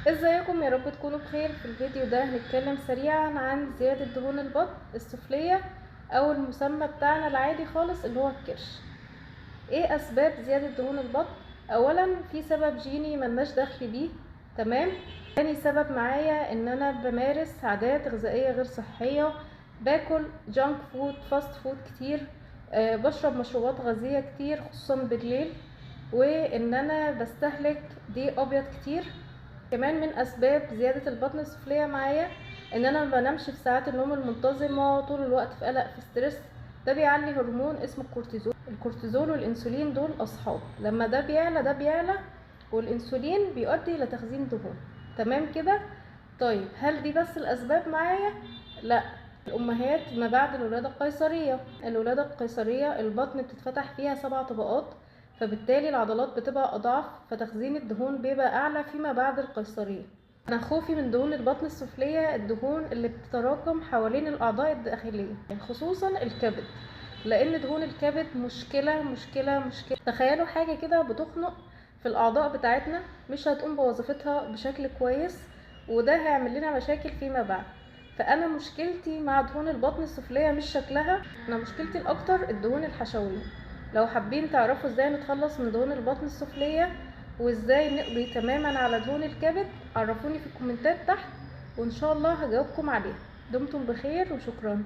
ازيكم؟ يا رب تكونوا بخير. في الفيديو ده هنتكلم سريعا عن زيادة دهون البطن السفلية او المسمى بتاعنا العادي خالص اللي هو الكرش. ايه اسباب زيادة دهون البطن؟ اولا في سبب جيني ملناش دخل بيه، تمام. تاني سبب معايا ان انا بمارس عادات غذائية غير صحية، باكل جانك فود فاست فود كتير، بشرب مشروبات غازية كتير خصوصا بالليل، وان انا بستهلك دقيق ابيض كتير. كمان من اسباب زيادة البطن السفلية معايا ان انا ما بنامش في ساعات النوم المنتظمة، طول الوقت في قلق في ستريس. ده بيعلي هرمون اسمه الكورتيزول والانسولين، دول اصحاب. لما ده بيعلى ده بيعلى، والانسولين بيؤدي الى تخزين دهون، تمام كده. طيب هل دي بس الاسباب معايا؟ لا. الامهات ما بعد الولاده القيصريه البطن بتتفتح فيها 7 طبقات، فبالتالي العضلات بتبقى اضعف، فتخزين الدهون بيبقى اعلى فيما بعد القيصريه. انا خوفي من دهون البطن السفليه الدهون اللي بتتراكم حوالين الاعضاء الداخليه، خصوصا الكبد، لان دهون الكبد مشكله مشكله مشكله. تخيلوا حاجه كده بتخنق في الاعضاء بتاعتنا، مش هتقوم بوظيفتها بشكل كويس، وده هيعمل لنا مشاكل فيما بعد. فانا مشكلتي مع دهون البطن السفليه مش شكلها، انا مشكلتي الاكتر الدهون الحشويه. لو حابين تعرفوا ازاي نتخلص من دهون البطن السفليه وازاي نقضي تماما على دهون الكبد، عرفوني في الكومنتات تحت وان شاء الله هجاوبكم عليها. دمتم بخير وشكرا.